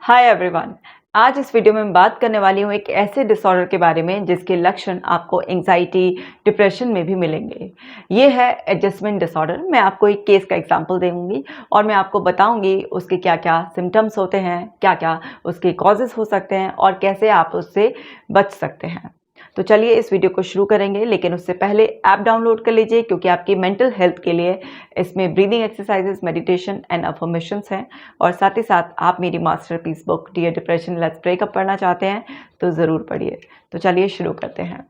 Hi everyone. आज इस video में मैं बात करने वाली हूँ एक ऐसे डिसऑर्डर के बारे में जिसके लक्षण आपको एंजाइटी, डिप्रेशन में भी मिलेंगे। ये है एडजस्टमेंट डिसऑर्डर। मैं आपको एक केस का एग्जांपल दूंगी और मैं आपको बताऊंगी उसके क्या क्या सिम्टम्स होते हैं, क्या क्या उसके कॉजेस हो सकते हैं और कैसे आप उससे बच सकते हैं। तो चलिए इस वीडियो को शुरू करेंगे, लेकिन उससे पहले ऐप डाउनलोड कर लीजिए क्योंकि आपकी मेंटल हेल्थ के लिए इसमें breathing exercises, meditation and affirmations हैं। और साथ ही साथ आप मेरी masterpiece book dear depression let's break up पढ़ना चाहते हैं तो ज़रूर पढ़िए। तो चलिए शुरू करते हैं।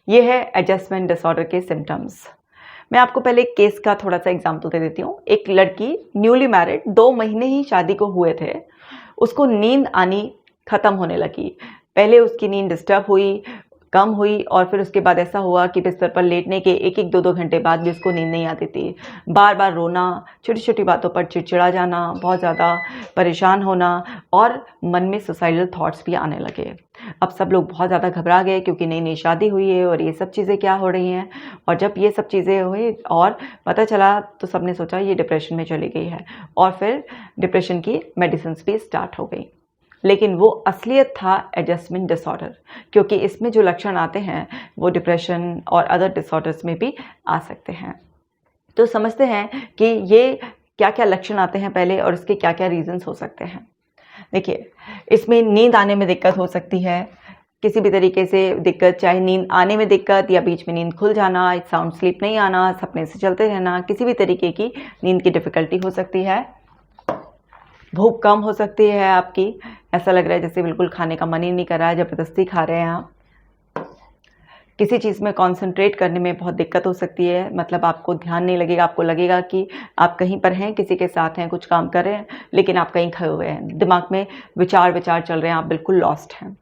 ये है एडजस्टमेंट डिसऑर्डर के सिम्टम्स। मैं आपको पहले एक केस का थोड़ा सा एग्जाम्पल दे देती हूँ। एक लड़की न्यूली मैरिड, 2 महीने ही शादी को हुए थे, उसको नींद आनी ख़त्म होने लगी। पहले उसकी नींद डिस्टर्ब हुई, कम हुई और फिर उसके बाद ऐसा हुआ कि बिस्तर पर लेटने के 1-1, 2-2 घंटे बाद भी उसको नींद नहीं आती थी। बार बार रोना, छोटी छोटी बातों पर चिड़चिड़ा जाना, बहुत ज़्यादा परेशान होना और मन में सुसाइडल थॉट्स भी आने लगे। अब सब लोग बहुत ज़्यादा घबरा गए क्योंकि नई नई शादी हुई है और ये सब चीज़ें क्या हो रही हैं। और जब ये सब चीज़ें हुई और पता चला तो सबने सोचा ये डिप्रेशन में चली गई है और फिर डिप्रेशन की मेडिसिन भी स्टार्ट हो गई। लेकिन वो असलियत था एडजस्टमेंट डिसऑर्डर, क्योंकि इसमें जो लक्षण आते हैं वो डिप्रेशन और अदर डिसऑर्डर्स में भी आ सकते हैं। तो समझते हैं कि ये क्या क्या लक्षण आते हैं पहले और इसके क्या क्या रीजंस हो सकते हैं। देखिए, इसमें नींद आने में दिक्कत हो सकती है, किसी भी तरीके से दिक्कत, चाहे नींद आने में दिक्कत या बीच में नींद खुल जाना, साउंड स्लीप नहीं आना, सपने से चलते रहना, किसी भी तरीके की नींद की डिफ़िकल्टी हो सकती है। भूख कम हो सकती है आपकी, ऐसा लग रहा है जैसे बिल्कुल खाने का मन ही नहीं कर रहा है, ज़बरदस्ती खा रहे हैं आप। किसी चीज़ में कंसंट्रेट करने में बहुत दिक्कत हो सकती है, मतलब आपको ध्यान नहीं लगेगा, आपको लगेगा कि आप कहीं पर हैं, किसी के साथ हैं, कुछ काम कर रहे हैं, लेकिन आप कहीं खोए हुए हैं, दिमाग में विचार चल रहे हैं, आप बिल्कुल लॉस्ट हैं।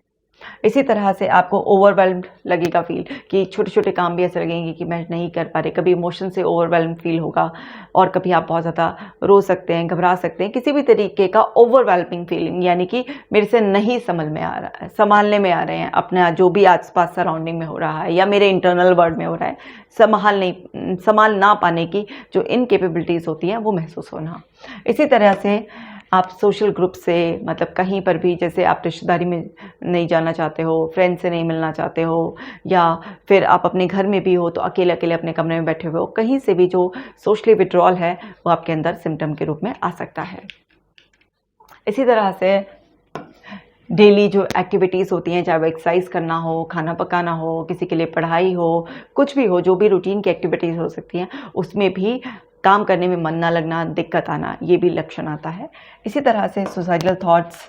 इसी तरह से आपको ओवरवेल्म्ड लगेगा फील, कि छोटे छोटे काम भी ऐसे लगेंगे कि मैं नहीं कर पा रहे। कभी इमोशन से ओवरवेल्म फील होगा और कभी आप बहुत ज़्यादा रो सकते हैं, घबरा सकते हैं, किसी भी तरीके का ओवरवेल्मिंग फीलिंग, यानी कि मेरे से नहीं समझ में आ रहा है, संभालने में आ रहे हैं अपना जो भी आसपास सराउंडिंग में हो रहा है या मेरे इंटरनल वर्ल्ड में हो रहा है, संभाल ना पाने की जो इनकेपेबिलिटीज़ होती हैं वो महसूस होना। इसी तरह से आप सोशल ग्रुप से, मतलब कहीं पर भी, जैसे आप रिश्तेदारी में नहीं जाना चाहते हो, फ्रेंड से नहीं मिलना चाहते हो, या फिर आप अपने घर में भी हो तो अकेले अकेले अपने कमरे में बैठे हुए हो, कहीं से भी जो सोशली विड्रॉल है वो आपके अंदर सिम्टम के रूप में आ सकता है। इसी तरह से डेली जो एक्टिविटीज़ होती हैं, चाहे वो एक्सरसाइज करना हो, खाना पकाना हो, किसी के लिए पढ़ाई हो, कुछ भी हो, जो भी रूटीन की एक्टिविटीज़ हो सकती हैं, उसमें भी काम करने में मन ना लगना, दिक्कत आना, ये भी लक्षण आता है। इसी तरह से सुसाइडल थॉट्स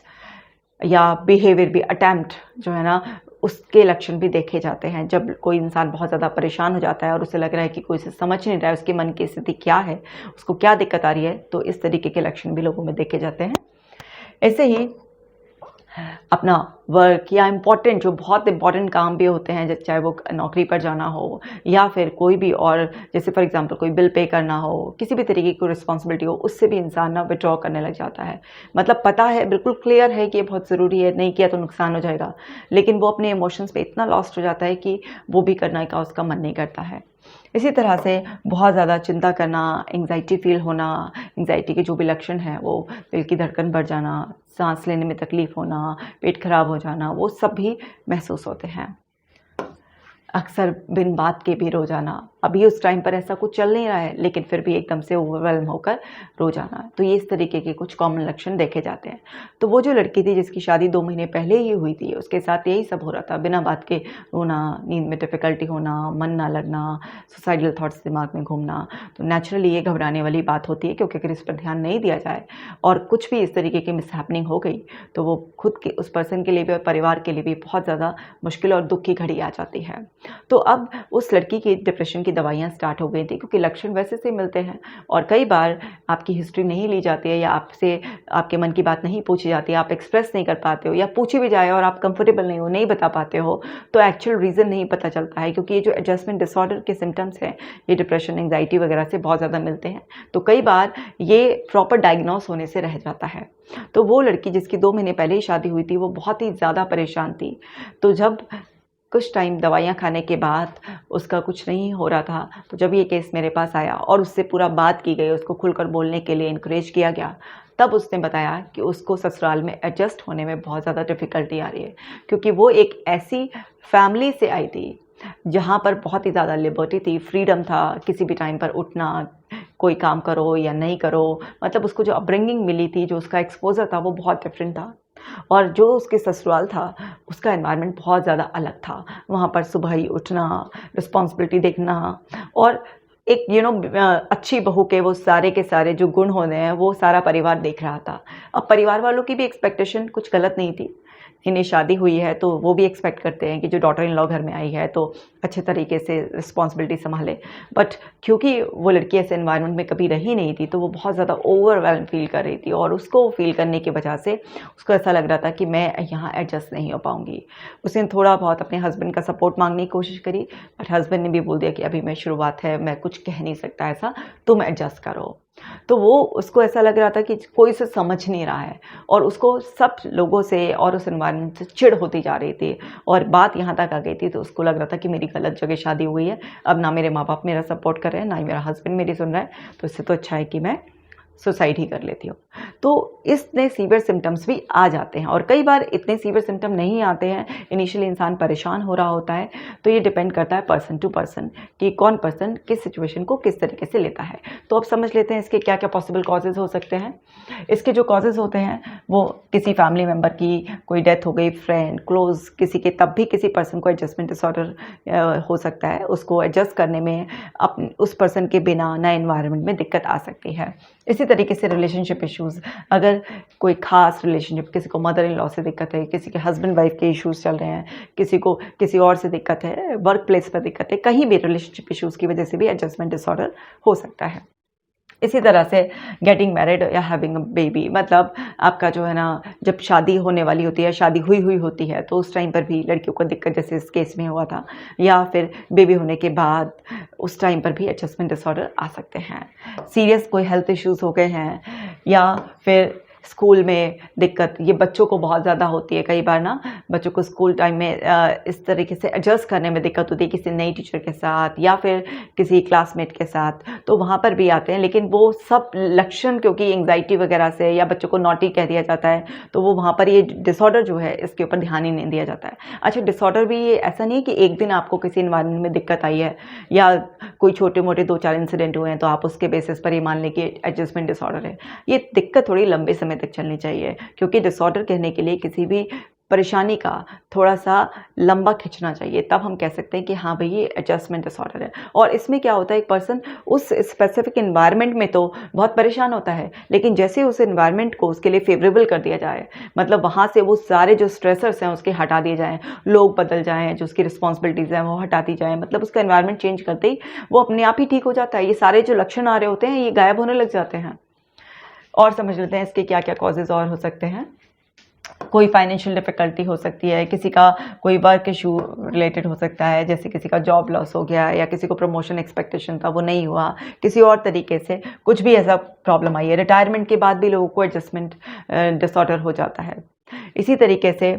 या बिहेवियर भी, अटेम्प्ट जो है ना, उसके लक्षण भी देखे जाते हैं। जब कोई इंसान बहुत ज़्यादा परेशान हो जाता है और उसे लग रहा है कि कोई उसे समझ नहीं रहा है, उसके मन की स्थिति क्या है, उसको क्या दिक्कत आ रही है, तो इस तरीके के लक्षण भी लोगों में देखे जाते हैं। ऐसे ही अपना वर्क या इम्पॉर्टेंट, जो बहुत इम्पॉर्टेंट काम भी होते हैं, चाहे वो नौकरी पर जाना हो या फिर कोई भी और, जैसे फॉर एग्जांपल कोई बिल पे करना हो, किसी भी तरीके की रिस्पॉन्सिबिलिटी हो, उससे भी इंसान ना विड्रॉ करने लग जाता है। मतलब पता है, बिल्कुल क्लियर है कि ये बहुत ज़रूरी है, नहीं किया तो नुकसान हो जाएगा, लेकिन वो अपने इमोशंस पे इतना लॉस्ट हो जाता है कि वो भी करने का उसका मन नहीं करता है। इसी तरह से बहुत ज़्यादा चिंता करना, एंग्जाइटी फील होना, एंग्जाइटी के जो भी लक्षण हैं वो दिल की धड़कन बढ़ जाना, सांस लेने में तकलीफ़ होना, पेट खराब हो जाना, वो सब भी महसूस होते हैं। अक्सर बिन बात के भी रो जाना, अभी उस टाइम पर ऐसा कुछ चल नहीं रहा है लेकिन फिर भी एकदम से ओवरवेल्म होकर रो जाना, तो ये इस तरीके के कुछ कॉमन लक्षण देखे जाते हैं। तो वो जो लड़की थी जिसकी शादी 2 महीने पहले ही हुई थी, उसके साथ यही सब हो रहा था, बिना बात के रोना, नींद में डिफ़िकल्टी होना, मन ना लगना, सुसाइडल थॉट्स दिमाग में घूमना। तो नेचुरली ये घबराने वाली बात होती है, क्योंकि अगर इस पर ध्यान नहीं दिया जाए और कुछ भी इस तरीके की मिसहैपनिंग हो गई तो वो खुद के, उस पर्सन के लिए भी और परिवार के लिए भी बहुत ज़्यादा मुश्किल और दुख की घड़ी आ जाती है। तो अब उस लड़की की डिप्रेशन की दवाइयाँ स्टार्ट हो गई थी, क्योंकि लक्षण वैसे से मिलते हैं और कई बार आपकी हिस्ट्री नहीं ली जाती है या आपसे आपके मन की बात नहीं पूछी जाती है, आप एक्सप्रेस नहीं कर पाते हो या पूछी भी जाए और आप कंफर्टेबल नहीं हो, नहीं बता पाते हो, तो एक्चुअल रीज़न नहीं पता चलता है। क्योंकि ये जो एडजस्टमेंट डिसऑर्डर के सिम्टम्स हैं, ये डिप्रेशन, एंग्जाइटी वगैरह से बहुत ज़्यादा मिलते हैं, तो कई बार ये प्रॉपर डायग्नोस होने से रह जाता है। तो वो लड़की जिसकी 2 महीने पहले ही शादी हुई थी, वो बहुत ही ज़्यादा परेशान थी। तो जब कुछ टाइम दवाइयाँ खाने के बाद उसका कुछ नहीं हो रहा था, तो जब ये केस मेरे पास आया और उससे पूरा बात की गई, उसको खुलकर बोलने के लिए इनकरेज किया गया, तब उसने बताया कि उसको ससुराल में एडजस्ट होने में बहुत ज़्यादा डिफ़िकल्टी आ रही है, क्योंकि वो एक ऐसी फैमिली से आई थी जहाँ पर बहुत ही ज़्यादा लिबर्टी थी, फ्रीडम था, किसी भी टाइम पर उठना, कोई काम करो या नहीं करो, मतलब उसको जो अपब्रिंगिंग मिली थी, जो उसका एक्सपोज़र था वो बहुत डिफरेंट था। और जो उसके ससुराल था, उसका एनवायरनमेंट बहुत ज़्यादा अलग था। वहाँ पर सुबह ही उठना, रिस्पॉन्सिबिलिटी देखना और एक अच्छी बहू के वो सारे के सारे जो गुण होने हैं, वो सारा परिवार देख रहा था। अब परिवार वालों की भी एक्सपेक्टेशन कुछ गलत नहीं थी। इन्हें शादी हुई है तो वो भी एक्सपेक्ट करते हैं कि जो डॉटर इन लॉ घर में आई है तो अच्छे तरीके से रिस्पॉन्सिबिलिटी संभाले। बट क्योंकि वो लड़की ऐसे एनवायरनमेंट में कभी रही नहीं थी, तो वो बहुत ज़्यादा ओवरवेल्म फील कर रही थी और उसको फील करने की वजह से उसको ऐसा लग रहा था कि मैं यहाँ एडजस्ट नहीं हो पाऊँगी। उसने थोड़ा बहुत अपने हस्बैंड का सपोर्ट मांगने की कोशिश करी, बट हस्बैंड ने भी बोल दिया कि अभी मैं शुरुआत है, मैं कुछ कह नहीं सकता ऐसा, तुम एडजस्ट करो। तो वो उसको ऐसा लग रहा था कि कोई उसे समझ नहीं रहा है और उसको सब लोगों से और उस एनवायरनमेंट से चिढ़ होती जा रही थी और बात यहाँ तक आ गई थी, तो उसको लग रहा था कि मेरी गलत जगह शादी हुई है, अब ना मेरे माँ बाप मेरा सपोर्ट कर रहे हैं, ना ही मेरा हस्बैंड मेरी सुन रहा है, तो इससे तो अच्छा है कि मैं सुसाइड ही कर लेती हूँ। तो इसने सीवियर सिम्टम्स भी आ जाते हैं और कई बार इतने सीवियर सिम्टम नहीं आते हैं, इनिशियली इंसान परेशान हो रहा होता है। तो ये डिपेंड करता है पर्सन टू पर्सन कि कौन पर्सन किस सिचुएशन को किस तरीके से लेता है। तो अब समझ लेते हैं इसके क्या क्या पॉसिबल कॉजेज़ हो सकते हैं। इसके जो कॉजेज़ होते हैं वो किसी फैमिली मेम्बर की कोई डेथ हो गई, फ्रेंड, क्लोज किसी के, तब भी किसी पर्सन को एडजस्टमेंट डिसऑर्डर हो सकता है। उसको एडजस्ट करने में उस पर्सन के बिना नए एनवायरनमेंट में दिक्कत आ सकती है। इसी तरीके से रिलेशनशिप इश्यूज़, अगर कोई ख़ास रिलेशनशिप, किसी को मदर इन लॉ से दिक्कत है, किसी के हस्बैंड वाइफ के इश्यूज़ चल रहे हैं, किसी को किसी और से दिक्कत है, वर्क प्लेस पर दिक्कत है, कहीं भी रिलेशनशिप इश्यूज़ की वजह से भी एडजस्टमेंट डिसऑर्डर हो सकता है। इसी तरह से गेटिंग मैरिड या हैविंग अ बेबी, मतलब आपका जो है ना, जब शादी होने वाली होती है, शादी हुई होती है, तो उस टाइम पर भी लड़कियों को दिक्कत, जैसे इस केस में हुआ था, या फिर बेबी होने के बाद उस टाइम पर भी एडजस्टमेंट डिसऑर्डर आ सकते हैं। सीरियस कोई हेल्थ इश्यूज़ हो गए हैं या फिर स्कूल में दिक्कत, ये बच्चों को बहुत ज़्यादा होती है। कई बार ना बच्चों को स्कूल टाइम में इस तरीके से एडजस्ट करने में दिक्कत होती है किसी नई टीचर के साथ या फिर किसी क्लासमेट के साथ, तो वहाँ पर भी आते हैं। लेकिन वो सब लक्षण, क्योंकि एंग्जाइटी वगैरह से या बच्चों को नॉटी कह दिया जाता है, तो वो वहाँ पर ये डिसऑर्डर जो है इसके ऊपर ध्यान ही नहीं दिया जाता है। अच्छा, डिसऑर्डर भी ये ऐसा नहीं कि एक दिन आपको किसी इन्वायरमेंट में दिक्कत आई है या कोई छोटे मोटे 2-4 इंसिडेंट हुए हैं तो आप उसके बेसिस पर ये मान लें कि एडजस्टमेंट डिसऑर्डर है। ये दिक्कत थोड़ी लंबे समय तक चलनी चाहिए, क्योंकि डिसऑर्डर कहने के लिए किसी भी परेशानी का थोड़ा सा लंबा खिंचना चाहिए, तब हम कह सकते हैं कि हाँ भाई ये एडजस्टमेंट डिसऑर्डर है। और इसमें क्या होता है, एक पर्सन उस स्पेसिफिक एनवायरनमेंट में तो बहुत परेशान होता है, लेकिन जैसे उस एनवायरनमेंट को उसके लिए फेवरेबल कर दिया जाए, मतलब वहाँ से वो सारे जो स्ट्रेसर्स हैं उसके हटा दिए जाएँ, लोग बदल जाएँ, जो उसकी रिस्पॉन्सिबिलिटीज़ हैं वो हटा दी जाएँ, मतलब उसका एनवायरनमेंट चेंज करते ही वो अपने आप ही ठीक हो जाता है। ये सारे जो लक्षण आ रहे होते हैं ये गायब होने लग जाते हैं। और समझ लेते हैं इसके क्या क्या कॉजेज़ और हो सकते हैं। कोई फाइनेंशियल डिफ़िकल्टी हो सकती है, किसी का कोई वर्क इशू रिलेटेड हो सकता है, जैसे किसी का जॉब लॉस हो गया या किसी को प्रमोशन एक्सपेक्टेशन था वो नहीं हुआ, किसी और तरीके से कुछ भी ऐसा प्रॉब्लम आई है। रिटायरमेंट के बाद भी लोगों को एडजस्टमेंट डिसऑर्डर हो जाता है। इसी तरीके से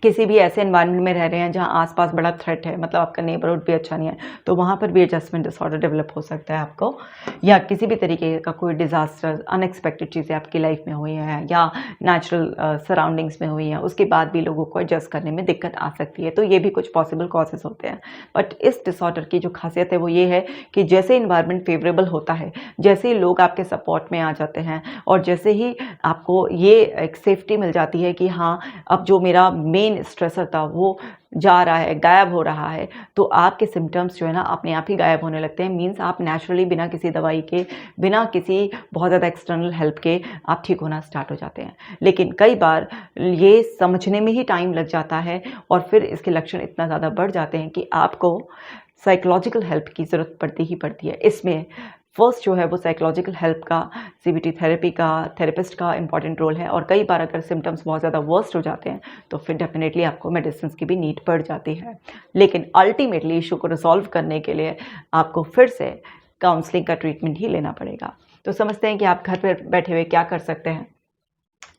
किसी भी ऐसे एनवायरनमेंट में रह रहे हैं जहाँ आसपास बड़ा थ्रेट है, मतलब आपका नेबरहुड भी अच्छा नहीं है, तो वहाँ पर भी एडजस्टमेंट डिसऑर्डर डेवलप हो सकता है आपको। या किसी भी तरीके का कोई डिज़ास्टर, अनएक्सपेक्टेड चीज़ें आपकी लाइफ में हुई हैं या नेचुरल सराउंडिंग्स में हुई हैं, उसके बाद भी लोगों को एडजस्ट करने में दिक्कत आ सकती है। तो ये भी कुछ पॉसिबल कॉजेज़ होते हैं। बट इस डिसऑर्डर की जो खासियत है वो ये है कि जैसे इन्वायरमेंट फेवरेबल होता है, जैसे ही लोग आपके सपोर्ट में आ जाते हैं और जैसे ही आपको ये एक सेफ्टी मिल जाती है कि हाँ, अब जो मेरा मेन स्ट्रेसर था वो जा रहा है, गायब हो रहा है, तो आपके सिम्टम्स जो है ना अपने आप ही गायब होने लगते हैं। मीन्स आप नेचुरली बिना किसी दवाई के, बिना किसी बहुत ज़्यादा एक्सटर्नल हेल्प के आप ठीक होना स्टार्ट हो जाते हैं। लेकिन कई बार ये समझने में ही टाइम लग जाता है और फिर इसके लक्षण इतना ज़्यादा बढ़ जाते हैं कि आपको साइकोलॉजिकल हेल्प की ज़रूरत पड़ती ही पड़ती है। इसमें फर्स्ट जो है वो साइकोलॉजिकल हेल्प का, सीबीटी थेरेपी का, थेरेपिस्ट का इंपॉर्टेंट रोल है। और कई बार अगर सिम्टम्स बहुत ज़्यादा वर्स्ट हो जाते हैं तो फिर डेफिनेटली आपको मेडिसिन की भी नीड पड़ जाती है। लेकिन अल्टीमेटली इशू को रिजॉल्व करने के लिए आपको फिर से काउंसलिंग का ट्रीटमेंट ही लेना पड़ेगा। तो समझते हैं कि आप घर पर बैठे हुए क्या कर सकते हैं।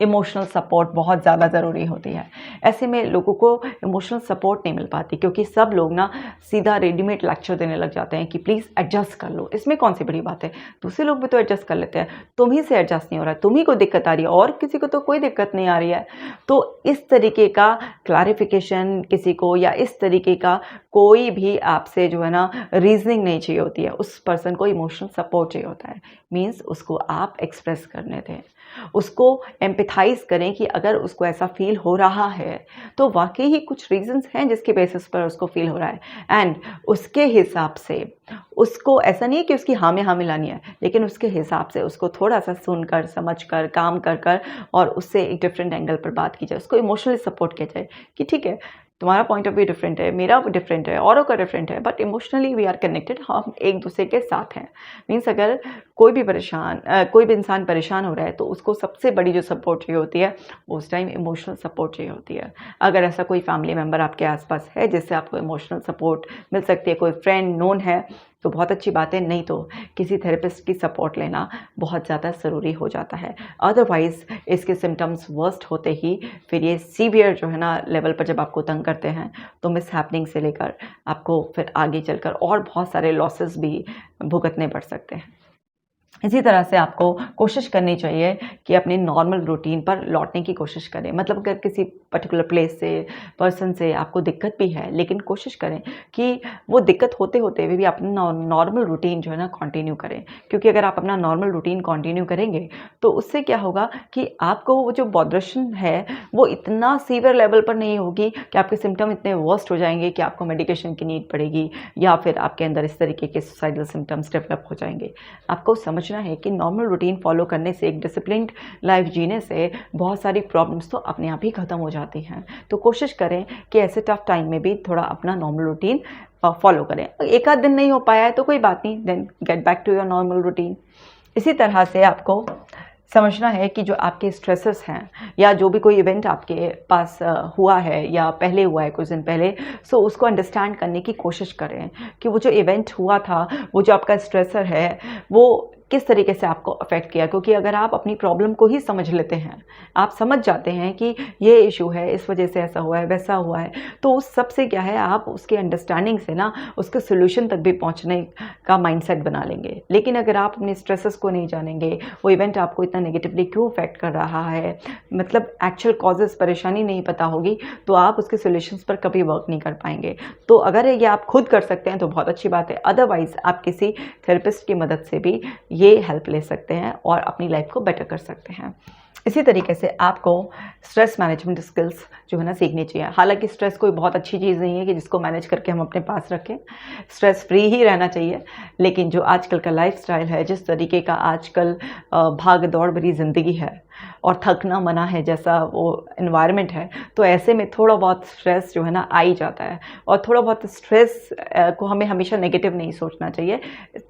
इमोशनल सपोर्ट बहुत ज़्यादा ज़रूरी होती है। ऐसे में लोगों को इमोशनल सपोर्ट नहीं मिल पाती, क्योंकि सब लोग ना सीधा रेडीमेड लेक्चर देने लग जाते हैं कि प्लीज़ एडजस्ट कर लो। इसमें कौन सी बड़ी बात है, दूसरे लोग भी तो एडजस्ट कर लेते हैं, तुम ही से एडजस्ट नहीं हो रहा है, तुम ही को दिक्कत आ रही है और किसी को तो कोई दिक्कत नहीं आ रही है। तो इस तरीके का क्लैरिफिकेशन किसी को, या इस तरीके का कोई भी आपसे जो है ना रीजनिंग नहीं चाहिए होती है, उस पर्सन को इमोशनल सपोर्ट चाहिए होता है। मीन्स उसको आप एक्सप्रेस करने दें, उसको एम्पैथाइज करें कि अगर उसको ऐसा फील हो रहा है तो वाकई ही कुछ रीजंस हैं जिसके बेसिस पर उसको फील हो रहा है, एंड उसके हिसाब से उसको, ऐसा नहीं है कि उसकी हाँ में हाँ मिलानी है, लेकिन उसके हिसाब से उसको थोड़ा सा सुनकर, समझकर, काम कर और उससे एक डिफरेंट एंगल पर बात की जाए, उसको इमोशनली सपोर्ट किया जाए कि ठीक है, तुम्हारा पॉइंट ऑफ व्यू डिफरेंट है, मेरा डिफरेंट है, औरों का डिफरेंट है, but emotionally we are connected, हम एक दूसरे के साथ हैं। मीन्स अगर कोई भी इंसान परेशान हो रहा है तो उसको सबसे बड़ी जो सपोर्ट चाहिए होती है वो उस टाइम इमोशनल सपोर्ट चाहिए होती है। अगर ऐसा कोई फैमिली मेम्बर आपके आसपास है जिससे आपको इमोशनल सपोर्ट मिल सकती है, कोई फ्रेंड नोन है, तो बहुत अच्छी बात है, नहीं तो किसी थेरेपिस्ट की सपोर्ट लेना बहुत ज़्यादा ज़रूरी हो जाता है। अदरवाइज़ इसके सिम्टम्स वर्स्ट होते ही फिर ये सीवियर जो है ना लेवल पर जब आपको तंग करते हैं तो मिस हैपनिंग से लेकर आपको फिर आगे चलकर और बहुत सारे लॉसेस भी भुगतने पड़ सकते हैं। इसी तरह से आपको कोशिश करनी चाहिए कि अपने नॉर्मल रूटीन पर लौटने की कोशिश करें। मतलब अगर किसी पर्टिकुलर प्लेस से, पर्सन से आपको दिक्कत भी है, लेकिन कोशिश करें कि वो दिक्कत होते होते भी अपना नॉर्मल रूटीन जो है ना कंटिन्यू करें। क्योंकि अगर आप अपना नॉर्मल रूटीन कंटिन्यू करेंगे तो उससे क्या होगा कि आपको वो जो बॉदरेशन है वो इतना सीवियर लेवल पर नहीं होगी कि आपके सिम्टम इतने वर्स्ट हो जाएंगे कि आपको मेडिकेशन की नीड पड़ेगी, या फिर आपके अंदर इस तरीके के सुसाइडल सिम्टम्स डेवलप हो जाएंगे। आपको समझना है कि नॉर्मल रूटीन फॉलो करने से, एक डिसिप्लिन्ड लाइफ जीने से बहुत सारी प्रॉब्लम्स तो अपने आप ही खत्म हो जाती हैं। तो कोशिश करें कि ऐसे टफ टाइम में भी थोड़ा अपना नॉर्मल रूटीन फॉलो करें। एक आध दिन नहीं हो पाया है तो कोई बात नहीं, then get back to your normal routine. इसी तरह से आपको समझना है कि जो आपके स्ट्रेसेस हैं, या जो भी कोई इवेंट आपके पास हुआ है या पहले हुआ है कुछ दिन पहले, सो उसको अंडरस्टैंड करने की कोशिश करें कि वो जो इवेंट हुआ था, वो जो आपका स्ट्रेसर है, वो किस तरीके से आपको अफेक्ट किया। क्योंकि अगर आप अपनी प्रॉब्लम को ही समझ लेते हैं, आप समझ जाते हैं कि ये इशू है, इस वजह से ऐसा हुआ है, वैसा हुआ है, तो उस सब से क्या है, आप उसके अंडरस्टैंडिंग से ना उसके सोल्यूशन तक भी पहुंचने का माइंडसेट बना लेंगे। लेकिन अगर आप अपने स्ट्रेसेस को नहीं जानेंगे, वो इवेंट आपको इतना नेगेटिवली क्यों अफेक्ट कर रहा है, मतलब एक्चुअल कॉजेस, परेशानी नहीं पता होगी, तो आप उसके सोल्यूशंस पर कभी वर्क नहीं कर पाएंगे। तो अगर ये आप खुद कर सकते हैं तो बहुत अच्छी बात है, अदरवाइज आप किसी थेरेपिस्ट की मदद से भी ये हेल्प ले सकते हैं और अपनी लाइफ को बेटर कर सकते हैं। इसी तरीके से आपको स्ट्रेस मैनेजमेंट स्किल्स जो है ना सीखनी चाहिए। हालांकि स्ट्रेस कोई बहुत अच्छी चीज़ नहीं है कि जिसको मैनेज करके हम अपने पास रखें, स्ट्रेस फ्री ही रहना चाहिए। लेकिन जो आजकल का लाइफस्टाइल है, जिस तरीके का आजकल भाग दौड़ भरी ज़िंदगी है और थकना मना है जैसा वो एनवायरनमेंट है, तो ऐसे में थोड़ा बहुत स्ट्रेस जो है ना आ ही जाता है। और थोड़ा बहुत स्ट्रेस को हमें हमेशा नेगेटिव नहीं सोचना चाहिए।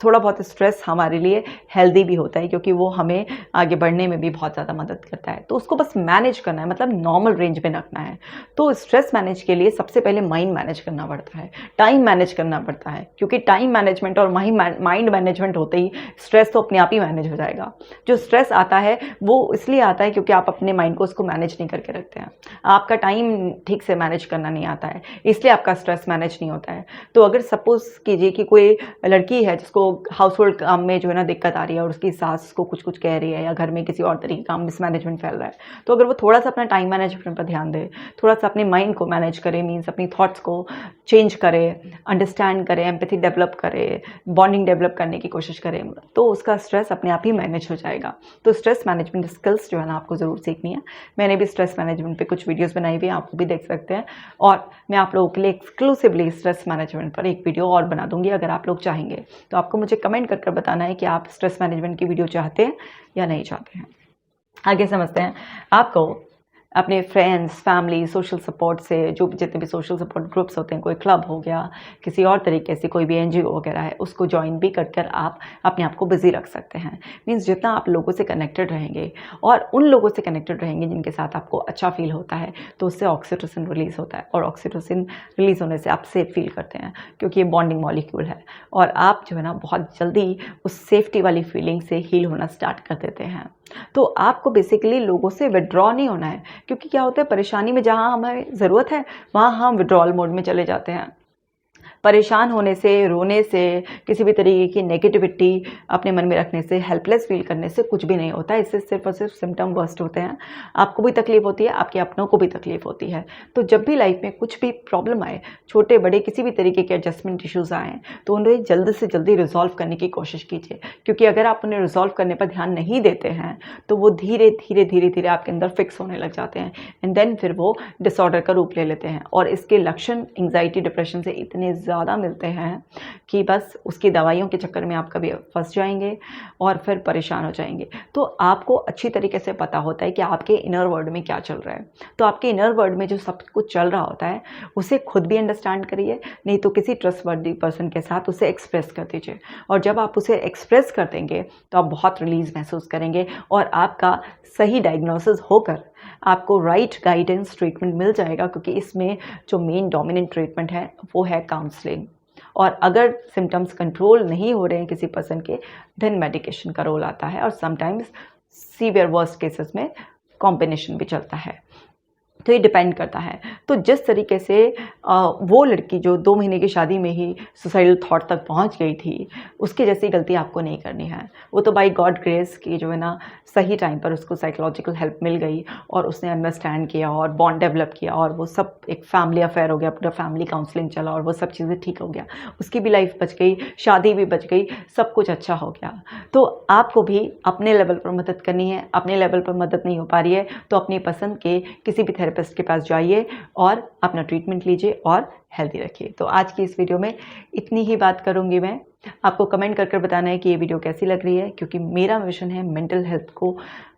थोड़ा बहुत स्ट्रेस हमारे लिए हेल्दी भी होता है, क्योंकि वो हमें आगे बढ़ने में भी बहुत ज़्यादा मदद करता है। तो उसको बस मैनेज करना है, मतलब नॉर्मल रेंज में रखना है। तो स्ट्रेस मैनेज के लिए सबसे पहले माइंड मैनेज करना पड़ता है, टाइम मैनेज करना पड़ता है। क्योंकि टाइम मैनेजमेंट और माइंड मैनेजमेंट होते ही स्ट्रेस तो अपने आप ही मैनेज हो जाएगा। जो स्ट्रेस आता है वो इसलिए आता है क्योंकि आप अपने माइंड को उसको मैनेज नहीं करके रखते हैं। आपका टाइम ठीक से मैनेज करना नहीं आता है, इसलिए आपका स्ट्रेस मैनेज नहीं होता है। तो अगर सपोज कीजिए कि कोई लड़की है जिसको हाउस होल्ड काम में जो है ना दिक्कत आ रही है और उसकी सास को कुछ कुछ कह रही है, या घर में किसी और तरीके का मिसमैनेजमेंट फैल रहा है, तो अगर वो थोड़ा सा अपना टाइम मैनेजमेंट पर ध्यान दे, थोड़ा सा अपने माइंड को मैनेज करे, मीन्स अपनी थॉट्स को चेंज करे, अंडरस्टैंड करे, एम्पैथी डेवलप करे, बॉन्डिंग डेवलप करने की कोशिश करें, तो उसका स्ट्रेस अपने आप ही मैनेज हो जाएगा। तो स्ट्रेस मैनेजमेंट स्किल्स जो है ना आपको ज़रूर सीखनी है। मैंने भी स्ट्रेस मैनेजमेंट पे कुछ वीडियोस बनाई हुई हैं, आप वो भी देख सकते हैं। और मैं आप लोगों के लिए एक्सक्लूसिवली स्ट्रेस मैनेजमेंट पर एक वीडियो और बना दूंगी, अगर आप लोग चाहेंगे तो। आपको मुझे कमेंट कर बताना है कि आप स्ट्रेस मैनेजमेंट की वीडियो चाहते हैं या नहीं चाहते हैं। आगे समझते हैं। आपको अपने फ्रेंड्स, फैमिली, सोशल सपोर्ट से, जो जितने भी सोशल सपोर्ट ग्रुप्स होते हैं, कोई क्लब हो गया, किसी और तरीके से कोई भी एनजीओ वगैरह है, उसको ज्वाइन भी कर आप अपने आप को बिजी रख सकते हैं। मीन्स जितना आप लोगों से कनेक्टेड रहेंगे और उन लोगों से कनेक्टेड रहेंगे जिनके साथ आपको अच्छा फील होता है, तो उससे ऑक्सीटोसिन रिलीज़ होता है। और ऑक्सीटोसिन रिलीज़ होने से आप सेफ फील करते हैं, क्योंकि ये बॉन्डिंग मॉलिक्यूल है। और आप जो है ना बहुत जल्दी उस सेफ्टी वाली फीलिंग से हील होना स्टार्ट कर देते हैं। तो आपको बेसिकली लोगों से विड्रॉ नहीं होना है, क्योंकि क्या होता है परेशानी में जहाँ हमें ज़रूरत है वहाँ हम विड्रॉल मोड में चले जाते हैं। परेशान होने से, रोने से, किसी भी तरीके की नेगेटिविटी अपने मन में रखने से, हेल्पलेस फील करने से कुछ भी नहीं होता है। इससे सिर्फ और सिर्फ सिम्टम वर्स्ट होते हैं। आपको भी तकलीफ होती है, आपके अपनों को भी तकलीफ होती है। तो जब भी लाइफ में कुछ भी प्रॉब्लम आए, छोटे बड़े किसी भी तरीके के एडजस्टमेंट इश्यूज़ आएँ, तो उन्हें जल्द से जल्दी रिजॉल्व करने की कोशिश कीजिए, क्योंकि अगर आप उन्हें रिजॉल्व करने पर ध्यान नहीं देते हैं तो वो धीरे धीरे धीरे धीरे आपके अंदर फिक्स होने लग जाते हैं, एंड देन फिर वो डिसऑर्डर का रूप ले लेते हैं। और इसके लक्षण एंग्जाइटी डिप्रेशन से इतने ज़्यादा मिलते हैं कि बस उसकी दवाइयों के चक्कर में आप कभी फंस जाएंगे और फिर परेशान हो जाएंगे। तो आपको अच्छी तरीके से पता होता है कि आपके इनर वर्ल्ड में क्या चल रहा है। तो आपके इनर वर्ल्ड में जो सब कुछ चल रहा होता है उसे खुद भी अंडरस्टैंड करिए, नहीं तो किसी ट्रस्टवर्दी पर्सन के साथ उसे एक्सप्रेस कर दीजिए। और जब आप उसे एक्सप्रेस कर देंगे तो आप बहुत रिलीज महसूस करेंगे और आपका सही डायग्नोसिस होकर आपको राइट गाइडेंस ट्रीटमेंट मिल जाएगा, क्योंकि इसमें जो मेन डोमिनेंट ट्रीटमेंट है वो है काउंसलिंग। और अगर सिम्टम्स कंट्रोल नहीं हो रहे हैं किसी पर्सन के, देन मेडिकेशन का रोल आता है, और समटाइम्स सीवियर वर्स्ट केसेस में कॉम्बिनेशन भी चलता है। तो ये डिपेंड करता है। तो जिस तरीके से वो लड़की जो 2 महीने की शादी में ही सुसाइडल थॉट तक पहुंच गई थी, उसकी जैसी गलती आपको नहीं करनी है। वो तो बाय गॉड ग्रेस की जो है ना, सही टाइम पर उसको साइकोलॉजिकल हेल्प मिल गई और उसने अंडरस्टैंड किया और बॉन्ड डेवलप किया, और वो सब एक फैमिली अफेयर हो गया, पूरा फैमिली काउंसलिंग चला और वो सब चीज़ें ठीक हो गया। उसकी भी लाइफ बच गई, शादी भी बच गई, सब कुछ अच्छा हो गया। तो आपको भी अपने लेवल पर मदद करनी है। अपने लेवल पर मदद नहीं हो पा रही है तो अपनी पसंद के किसी भी थेरेपिस्ट के पास जाइए और अपना ट्रीटमेंट लीजिए और हेल्दी रखिए। तो आज की इस वीडियो में इतनी ही बात करूंगी मैं। आपको कमेंट कर बताना है कि ये वीडियो कैसी लग रही है, क्योंकि मेरा मिशन है मेंटल हेल्थ को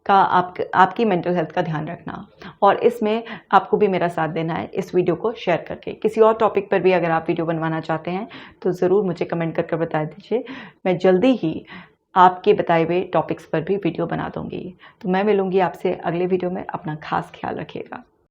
आपकी मेंटल हेल्थ का ध्यान रखना, और इसमें आपको भी मेरा साथ देना है इस वीडियो को शेयर करके। किसी और टॉपिक पर भी अगर आप वीडियो बनवाना चाहते हैं तो ज़रूर मुझे कमेंट कर बता दीजिए। मैं जल्दी ही आपके बताए हुए टॉपिक्स पर भी वीडियो बना दूंगी। तो मैं मिलूंगी आपसे अगले वीडियो में। अपना खास ख्याल रखिएगा।